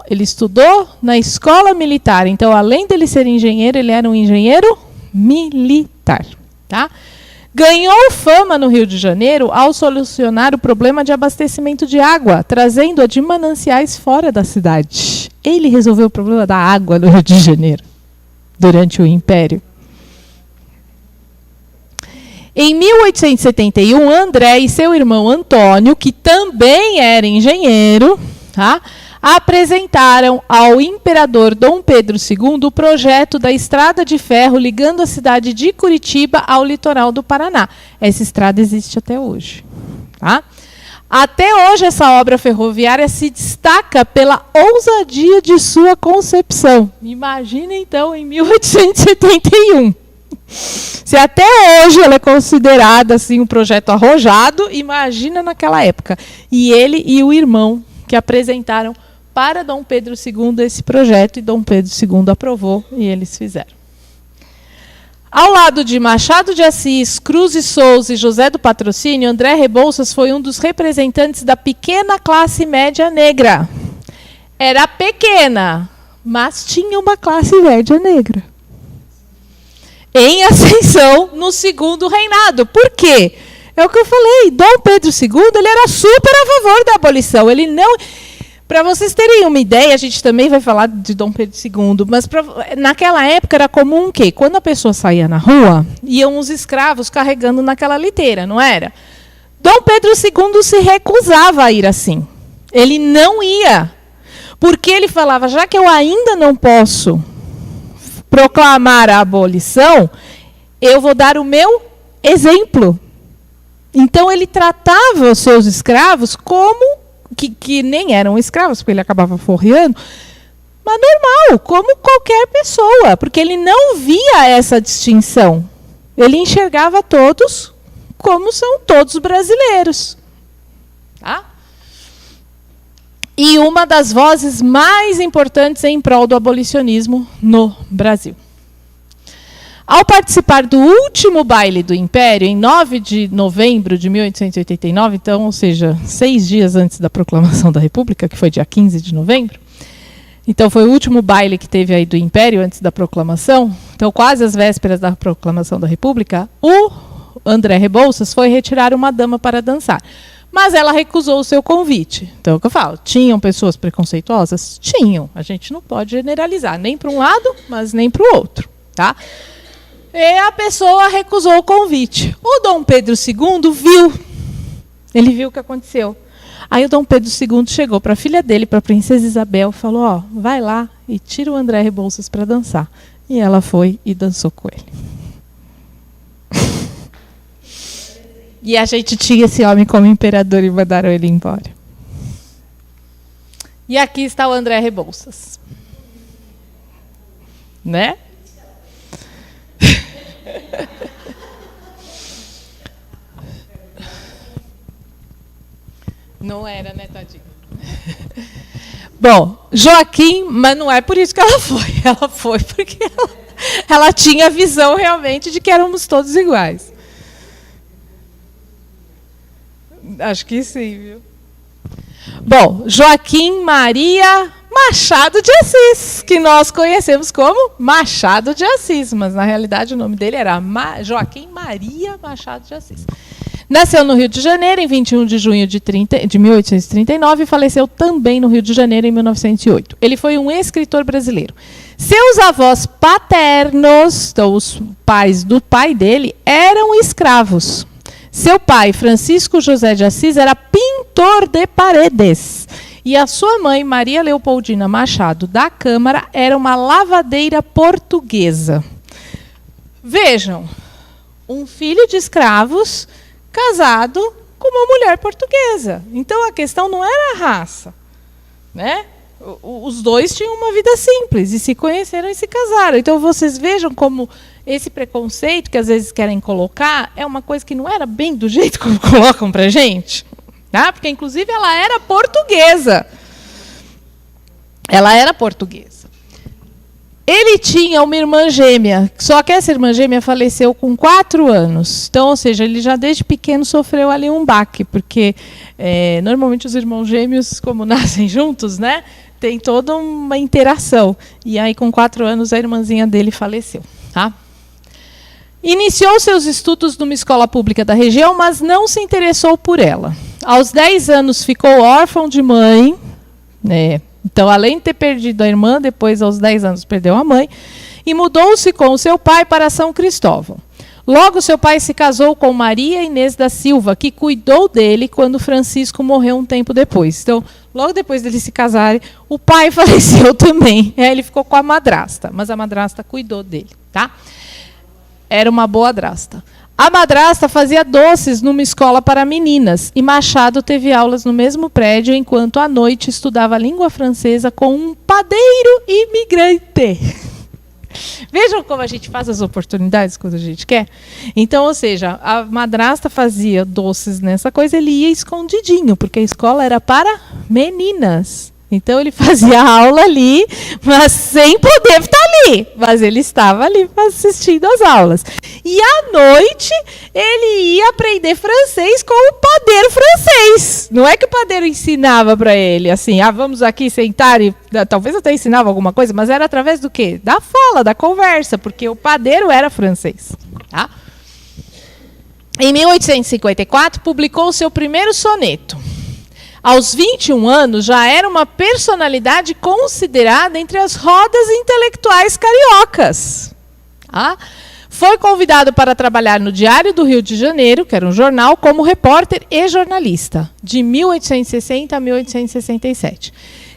Ele estudou na escola militar. Então, além dele ser engenheiro, ele era um engenheiro militar. Tá? Ganhou fama no Rio de Janeiro ao solucionar o problema de abastecimento de água, trazendo-a de mananciais fora da cidade. Ele resolveu o problema da água no Rio de Janeiro, durante o Império. Em 1871, André e seu irmão Antônio, que também era engenheiro, tá, apresentaram ao imperador Dom Pedro II o projeto da estrada de ferro ligando a cidade de Curitiba ao litoral do Paraná. Essa estrada existe até hoje. Tá? Até hoje, essa obra ferroviária se destaca pela ousadia de sua concepção. Imagina, então, em 1871. Se até hoje ela é considerada assim, um projeto arrojado, imagina naquela época. E ele e o irmão que apresentaram para Dom Pedro II esse projeto, e Dom Pedro II aprovou e eles fizeram. Ao lado de Machado de Assis, Cruz e Souza e José do Patrocínio, André Rebouças foi um dos representantes da pequena classe média negra. Era pequena, mas tinha uma classe média negra em ascensão no segundo reinado. Por quê? É o que eu falei, Dom Pedro II ele era super a favor da abolição. Ele não... Para vocês terem uma ideia, a gente também vai falar de Dom Pedro II, mas naquela época era comum que, quando a pessoa saía na rua, iam os escravos carregando naquela liteira, não era? Dom Pedro II se recusava a ir assim. Ele não ia, porque ele falava, já que eu ainda não posso proclamar a abolição, eu vou dar o meu exemplo. Então ele tratava os seus escravos como que nem eram escravos, porque ele acabava forreando, mas normal, como qualquer pessoa, porque ele não via essa distinção. Ele enxergava todos como são todos brasileiros. Tá? E uma das vozes mais importantes em prol do abolicionismo no Brasil. Ao participar do último baile do Império, em 9 de novembro de 1889, então, ou seja, 6 dias antes da proclamação da República, que foi dia 15 de novembro, então foi o último baile que teve aí do Império antes da proclamação, então quase às vésperas da proclamação da República, o André Rebouças foi retirar uma dama para dançar. Mas ela recusou o seu convite. Então, é o que eu falo, tinham pessoas preconceituosas? Tinham. A gente não pode generalizar, nem para um lado, mas nem para o outro. Tá? E a pessoa recusou o convite. O Dom Pedro II viu. Ele viu o que aconteceu. Aí o Dom Pedro II chegou para a filha dele, para a princesa Isabel, e falou, ó, vai lá e tira o André Rebouças para dançar. E ela foi e dançou com ele. E a gente tinha esse homem como imperador e mandaram ele embora. E aqui está o André Rebouças. Né? Não era, né, tadinho? Bom, Joaquim, mas não é por isso que ela foi. Ela foi porque ela tinha a visão realmente de que éramos todos iguais. Acho que sim, viu? Bom, Joaquim Maria Machado de Assis, que nós conhecemos como Machado de Assis, mas na realidade o nome dele era Joaquim Maria Machado de Assis. Nasceu no Rio de Janeiro em 21 de junho de 1839 e faleceu também no Rio de Janeiro em 1908. Ele foi um escritor brasileiro. Seus avós paternos, então os pais do pai dele, eram escravos. Seu pai, Francisco José de Assis, era pintor de paredes. E a sua mãe, Maria Leopoldina Machado da Câmara, era uma lavadeira portuguesa. Vejam, um filho de escravos casado com uma mulher portuguesa. Então a questão não era a raça, né? Os dois tinham uma vida simples e se conheceram e se casaram. Então vocês vejam como esse preconceito que às vezes querem colocar é uma coisa que não era bem do jeito como colocam pra gente, tá? Porque inclusive ela era portuguesa. Ela era portuguesa. Ele tinha uma irmã gêmea, só que essa irmã gêmea faleceu com 4 anos. Então, ou seja, ele já desde pequeno sofreu ali um baque, porque normalmente os irmãos gêmeos, como nascem juntos, né, tem toda uma interação. E aí, com 4 anos, a irmãzinha dele faleceu. Tá? Iniciou seus estudos numa escola pública da região, mas não se interessou por ela. Aos 10 anos, ficou órfão de mãe, né? Então, além de ter perdido a irmã, depois, aos 10 anos, perdeu a mãe, e mudou-se com o seu pai para São Cristóvão. Logo, seu pai se casou com Maria Inês da Silva, que cuidou dele quando Francisco morreu um tempo depois. Então, logo depois deles se casarem, o pai faleceu também. Ele ficou com a madrasta, mas a madrasta cuidou dele. Tá? Era uma boa madrasta. A madrasta fazia doces numa escola para meninas e Machado teve aulas no mesmo prédio enquanto à noite estudava a língua francesa com um padeiro imigrante. Vejam como a gente faz as oportunidades quando a gente quer. Então, ou seja, a madrasta fazia doces nessa coisa, ele ia escondidinho, porque a escola era para meninas. Então ele fazia aula ali, mas sem poder estar ali. Mas ele estava ali assistindo às aulas. E à noite ele ia aprender francês com o padeiro francês. Não é que o padeiro ensinava para ele assim, vamos aqui sentar e talvez até ensinava alguma coisa, mas era através do quê? Da fala, da conversa, porque o padeiro era francês. Tá? Em 1854 publicou seu primeiro soneto. Aos 21 anos, já era uma personalidade considerada entre as rodas intelectuais cariocas. Foi convidado para trabalhar no Diário do Rio de Janeiro, que era um jornal, como repórter e jornalista, de 1860 a 1867.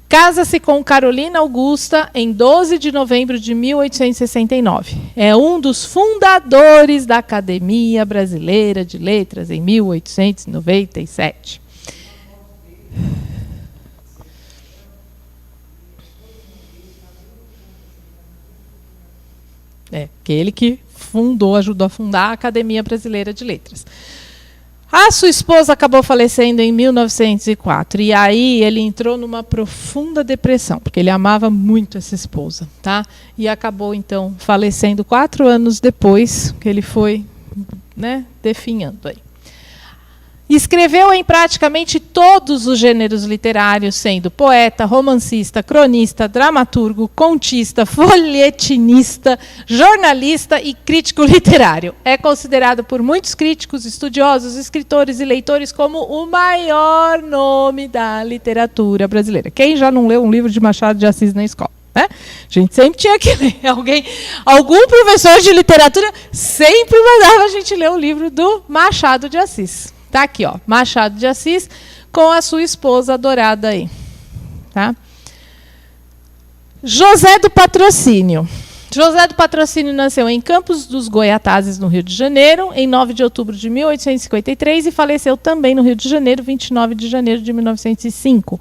Casa-se com Carolina Augusta em 12 de novembro de 1869. É um dos fundadores da Academia Brasileira de Letras em 1897. Aquele que ajudou a fundar a Academia Brasileira de Letras. A sua esposa acabou falecendo em 1904 e aí ele entrou numa profunda depressão, porque ele amava muito essa esposa, tá? E acabou então falecendo 4 anos depois que ele foi, né, definhando aí. Escreveu em praticamente todos os gêneros literários, sendo poeta, romancista, cronista, dramaturgo, contista, folhetinista, jornalista e crítico literário. É considerado por muitos críticos, estudiosos, escritores e leitores como o maior nome da literatura brasileira. Quem já não leu um livro de Machado de Assis na escola? Né? A gente sempre tinha que ler. Algum professor de literatura sempre mandava a gente ler o livro do Machado de Assis. Tá aqui, ó, Machado de Assis com a sua esposa adorada aí, tá? José do Patrocínio. José do Patrocínio nasceu em Campos dos Goiatazes, no Rio de Janeiro, em 9 de outubro de 1853 e faleceu também no Rio de Janeiro, 29 de janeiro de 1905.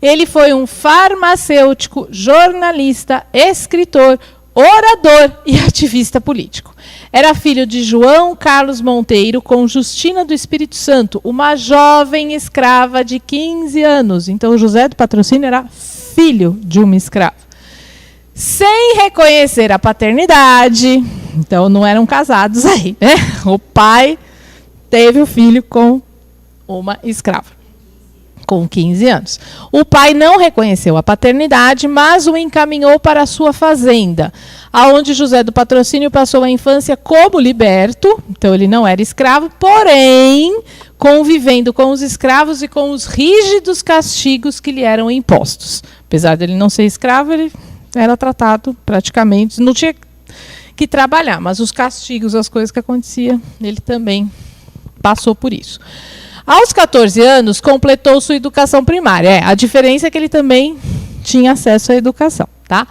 Ele foi um farmacêutico, jornalista, escritor, orador e ativista político. Era filho de João Carlos Monteiro com Justina do Espírito Santo, uma jovem escrava de 15 anos. Então, José do Patrocínio era filho de uma escrava. Sem reconhecer a paternidade, então não eram casados aí, né? O pai teve o filho com uma escrava, com 15 anos. O pai não reconheceu a paternidade, mas o encaminhou para a sua fazenda, aonde José do Patrocínio passou a infância como liberto, então ele não era escravo, porém convivendo com os escravos e com os rígidos castigos que lhe eram impostos. Apesar dele não ser escravo, ele era tratado praticamente, não tinha que trabalhar, mas os castigos, as coisas que aconteciam, ele também passou por isso. Aos 14 anos, completou sua educação primária. A diferença é que ele também tinha acesso à educação, tá?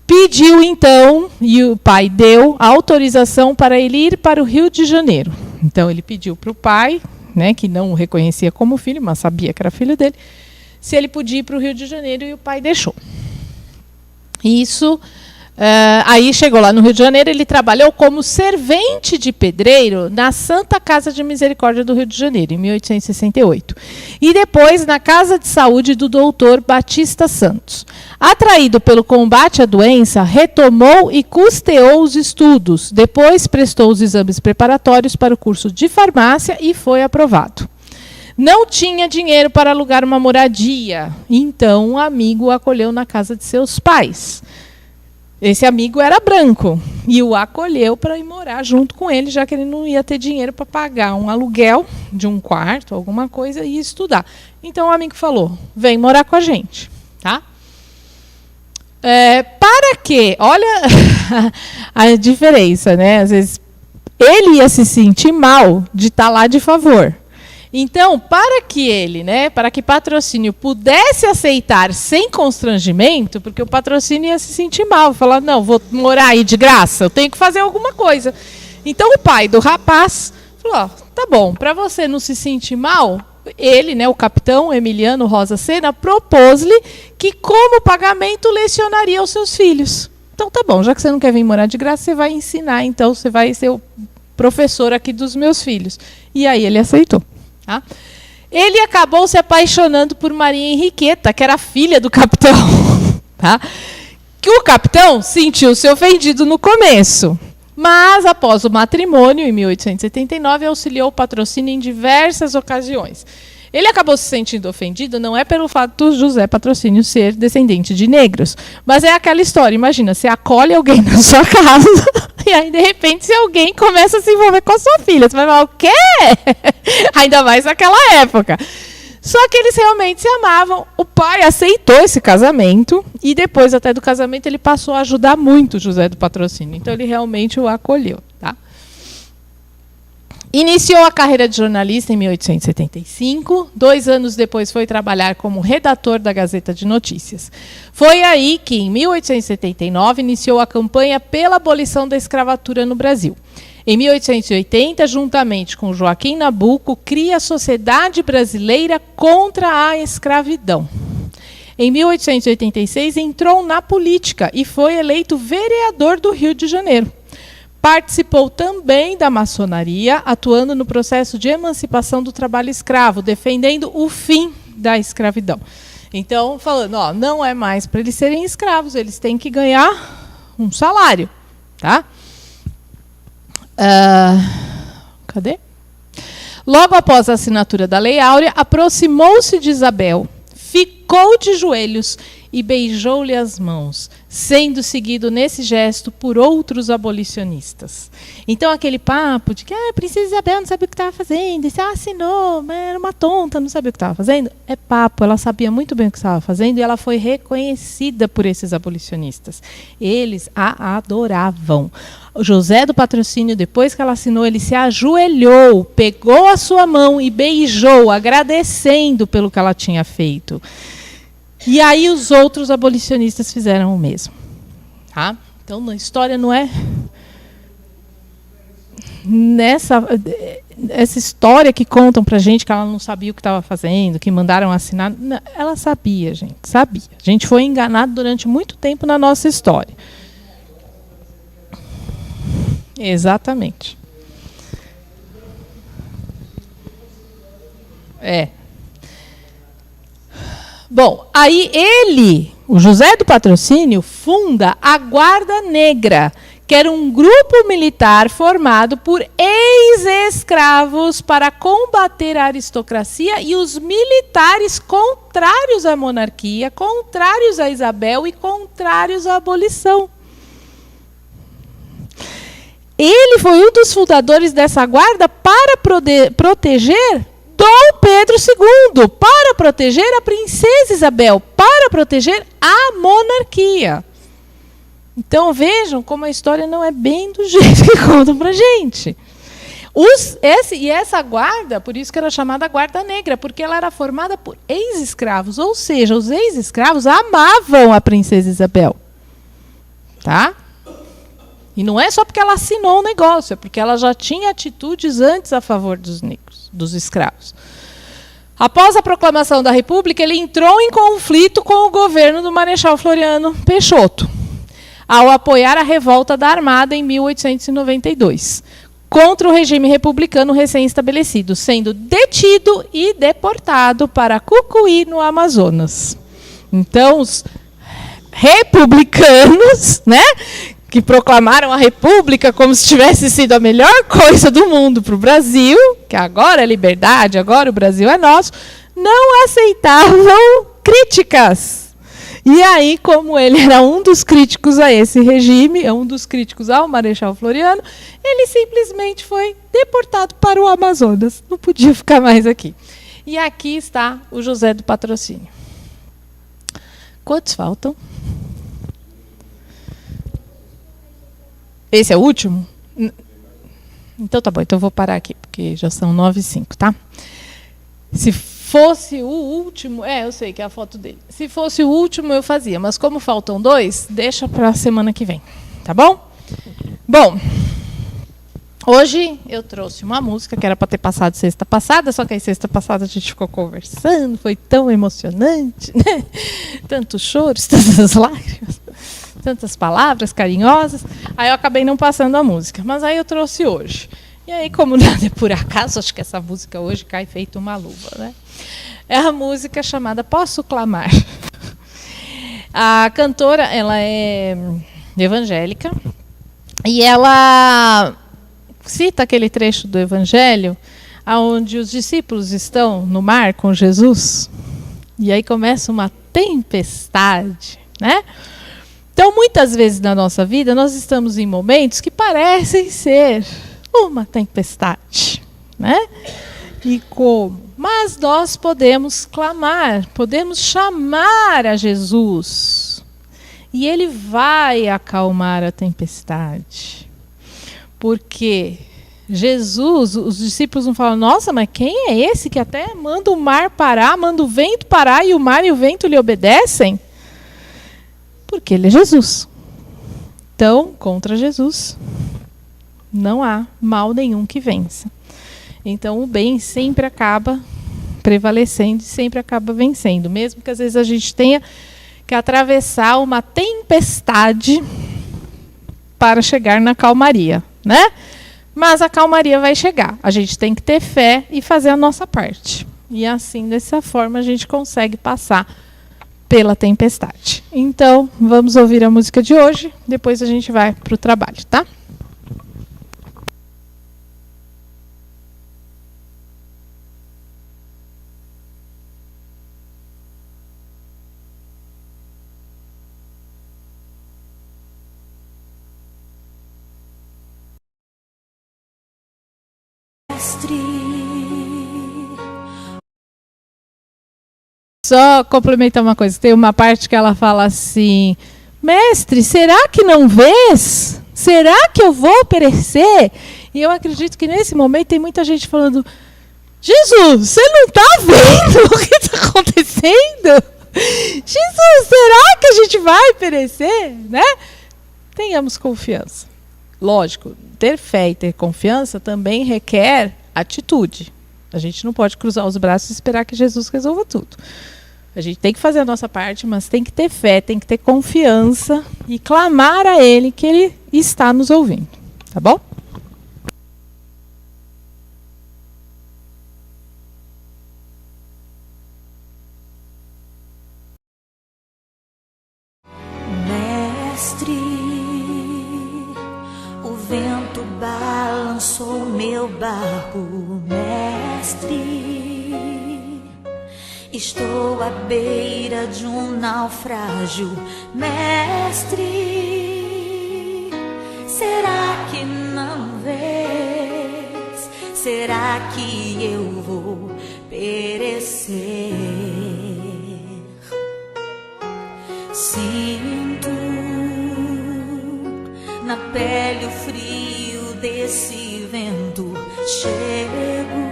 Pediu, então, e o pai deu autorização para ele ir para o Rio de Janeiro. Então, ele pediu para o pai, né, que não o reconhecia como filho, mas sabia que era filho dele, se ele podia ir para o Rio de Janeiro, e o pai deixou. Isso, aí chegou lá no Rio de Janeiro, ele trabalhou como servente de pedreiro na Santa Casa de Misericórdia do Rio de Janeiro, em 1868. E depois na Casa de Saúde do doutor Batista Santos. Atraído pelo combate à doença, retomou e custeou os estudos. Depois prestou os exames preparatórios para o curso de farmácia e foi aprovado. Não tinha dinheiro para alugar uma moradia, então um amigo o acolheu na casa de seus pais. Esse amigo era branco e o acolheu para ir morar junto com ele, já que ele não ia ter dinheiro para pagar um aluguel de um quarto, alguma coisa, e estudar. Então o amigo falou, vem morar com a gente. Tá? Para quê? Olha a diferença, né? Às vezes ele ia se sentir mal de estar lá de favor. Então, para que ele, né, para que Patrocínio pudesse aceitar sem constrangimento, porque o Patrocínio ia se sentir mal, falar, não, vou morar aí de graça, eu tenho que fazer alguma coisa. Então, o pai do rapaz falou, tá bom, para você não se sentir mal, ele, né, o capitão Emiliano Rosa Sena, propôs-lhe que, como pagamento, lecionaria os seus filhos. Então, tá bom, já que você não quer vir morar de graça, você vai ensinar, então você vai ser o professor aqui dos meus filhos. E aí ele aceitou. Tá? Ele acabou se apaixonando por Maria Henriqueta, que era filha do capitão. Tá? Que o capitão sentiu-se ofendido no começo, mas após o matrimônio, em 1879, auxiliou o Patrocínio em diversas ocasiões. Ele acabou se sentindo ofendido, não é pelo fato do José Patrocínio ser descendente de negros, mas é aquela história, imagina, você acolhe alguém na sua casa e aí, de repente, se alguém começa a se envolver com a sua filha, você vai falar, o quê? Ainda mais naquela época. Só que eles realmente se amavam, o pai aceitou esse casamento e depois até do casamento ele passou a ajudar muito o José do Patrocínio, então ele realmente o acolheu, tá? Iniciou a carreira de jornalista em 1875. 2 anos depois foi trabalhar como redator da Gazeta de Notícias. Foi aí que, em 1879, iniciou a campanha pela abolição da escravatura no Brasil. Em 1880, juntamente com Joaquim Nabuco, cria a Sociedade Brasileira contra a Escravidão. Em 1886, entrou na política e foi eleito vereador do Rio de Janeiro. Participou também da maçonaria, atuando no processo de emancipação do trabalho escravo, defendendo o fim da escravidão. Então, falando, ó, não é mais para eles serem escravos, eles têm que ganhar um salário. Tá? Cadê? Logo após a assinatura da Lei Áurea, aproximou-se de Isabel, ficou de joelhos e beijou-lhe as mãos, sendo seguido nesse gesto por outros abolicionistas. Então aquele papo de que a princesa Isabel não sabia o que estava fazendo, e se assinou, mas era uma tonta, não sabia o que estava fazendo, é papo, ela sabia muito bem o que estava fazendo e ela foi reconhecida por esses abolicionistas. Eles a adoravam. O José do Patrocínio, depois que ela assinou, ele se ajoelhou, pegou a sua mão e beijou, agradecendo pelo que ela tinha feito. E aí os outros abolicionistas fizeram o mesmo. Tá? Então a história não é essa história que contam pra gente que ela não sabia o que estava fazendo, que mandaram assinar. Não, ela sabia, gente, sabia. A gente foi enganado durante muito tempo na nossa história. Exatamente. Bom, aí ele, o José do Patrocínio, funda a Guarda Negra, que era um grupo militar formado por ex-escravos para combater a aristocracia e os militares contrários à monarquia, contrários a Isabel e contrários à abolição. Ele foi um dos fundadores dessa guarda para proteger Dom Pedro II, para proteger a princesa Isabel, para proteger a monarquia. Então vejam como a história não é bem do jeito que contam para a gente. Essa guarda, por isso que era chamada Guarda Negra, porque ela era formada por ex-escravos, ou seja, os ex-escravos amavam a princesa Isabel. Tá? E não é só porque ela assinou o negócio, é porque ela já tinha atitudes antes a favor dos negros, dos escravos. Após a proclamação da República, ele entrou em conflito com o governo do Marechal Floriano Peixoto, ao apoiar a revolta da Armada em 1892, contra o regime republicano recém-estabelecido, sendo detido e deportado para Cucuí, no Amazonas. Então, os republicanos, né, que proclamaram a República como se tivesse sido a melhor coisa do mundo para o Brasil, que agora é liberdade, agora o Brasil é nosso, não aceitavam críticas. E aí, como ele era um dos críticos a esse regime, um dos críticos ao Marechal Floriano, ele simplesmente foi deportado para o Amazonas. Não podia ficar mais aqui. E aqui está o José do Patrocínio. Quantos faltam? Esse é o último? Então tá bom, então eu vou parar aqui, porque já são 9h05, tá? Se fosse o último, eu sei que é a foto dele. Se fosse o último eu fazia, mas como faltam 2, deixa para a semana que vem, tá bom? Bom, hoje eu trouxe uma música que era para ter passado sexta passada, só que aí sexta passada a gente ficou conversando, foi tão emocionante, né? Tantos choros, tantas lágrimas, tantas palavras carinhosas, aí eu acabei não passando a música, mas aí eu trouxe hoje. E aí, como nada é por acaso, acho que essa música hoje cai feito uma luva, né? É a música chamada Posso Clamar. A cantora, ela é evangélica e ela cita aquele trecho do Evangelho onde os discípulos estão no mar com Jesus e aí começa uma tempestade, né? Então, muitas vezes na nossa vida, nós estamos em momentos que parecem ser uma tempestade, né? E como? Mas nós podemos clamar, podemos chamar a Jesus. E ele vai acalmar a tempestade. Porque Jesus, os discípulos não falam, nossa, mas quem é esse que até manda o mar parar, manda o vento parar e o mar e o vento lhe obedecem? Porque ele é Jesus. Então, contra Jesus, não há mal nenhum que vença. Então, o bem sempre acaba prevalecendo e sempre acaba vencendo. Mesmo que às vezes a gente tenha que atravessar uma tempestade para chegar na calmaria, né? Mas a calmaria vai chegar. A gente tem que ter fé e fazer a nossa parte. E assim, dessa forma, a gente consegue passar pela tempestade. Então, vamos ouvir a música de hoje, depois a gente vai para o trabalho, tá? Só complementar uma coisa, tem uma parte que ela fala assim: mestre, será que não vês? Será que eu vou perecer? E eu acredito que nesse momento tem muita gente falando: Jesus, você não está vendo o que está acontecendo? Jesus, será que a gente vai perecer? Né? Tenhamos confiança. Lógico, ter fé e ter confiança também requer atitude. A gente não pode cruzar os braços e esperar que Jesus resolva tudo. A gente tem que fazer a nossa parte, mas tem que ter fé, tem que ter confiança e clamar a Ele que Ele está nos ouvindo. Tá bom? Mestre, o vento balançou meu barco, mestre. Estou à beira de um naufrágio, mestre. Será que não vês? Será que eu vou perecer? Sinto na pele o frio desse vento, chego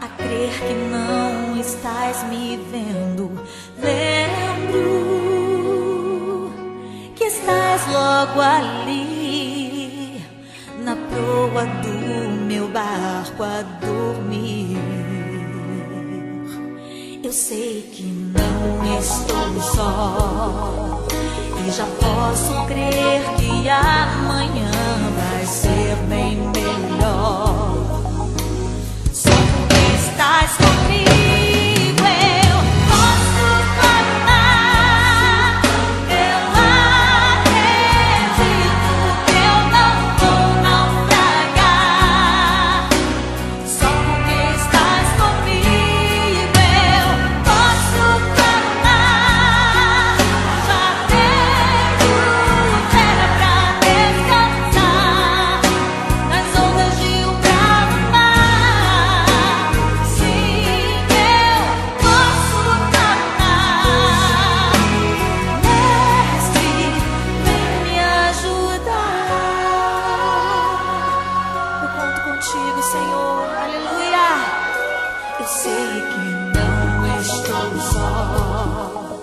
a crer que não estás me vendo. Lembro que estás logo ali, na proa do meu barco a dormir. Eu sei que não estou só e já posso crer que amanhã vai ser bem melhor. Só porque estás comigo eu posso caminhar. Eu acredito que eu não vou naufragar. Só porque estás comigo eu posso caminhar. Já tenho terra pra descansar nas ondas de um bravo mar. Sim, eu posso caminhar. Mestre, vem me ajudar. Eu conto contigo, Senhor. Aleluia. Eu sei que não estou só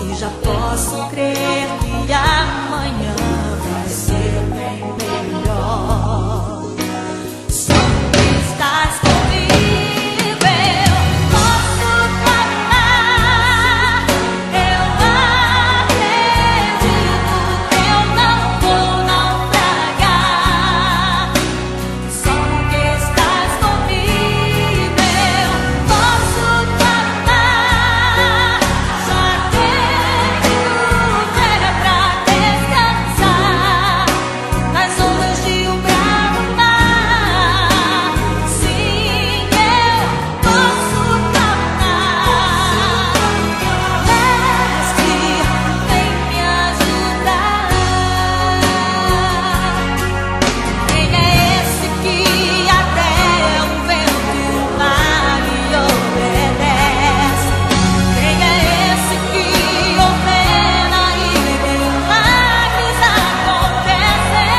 e já posso crer que amanhã vai ser bem melhor. Só que estás comigo eu posso caminhar. Eu acredito que eu não vou naufragar. Só porque estás comigo eu posso caminhar. Já tenho terra pra descansar nas ondas de um bravo mar. Sim, eu posso caminhar. Mestre, vem me ajudar. Quem é esse que até o vento e o mar lhe obedece? Quem é esse que ordena e milagres acontecem?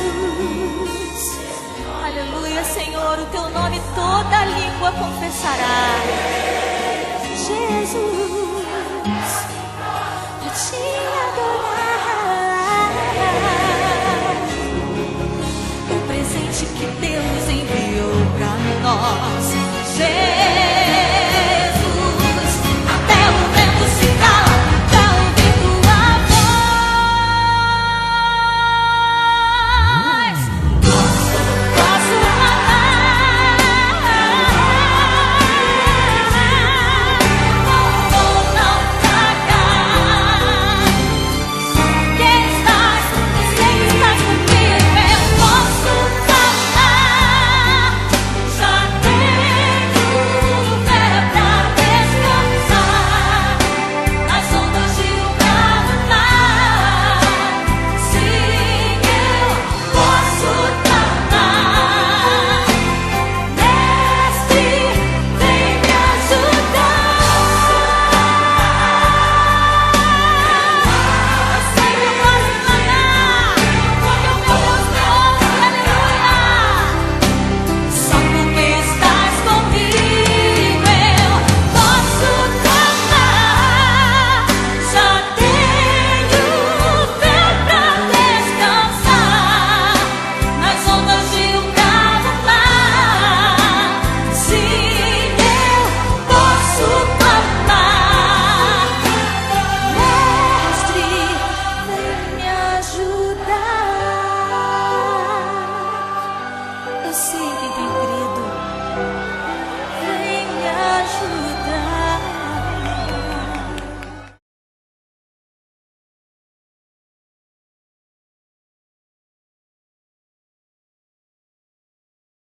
Jesus, aleluia, Senhor, o teu nome toda língua confessará. Jesus,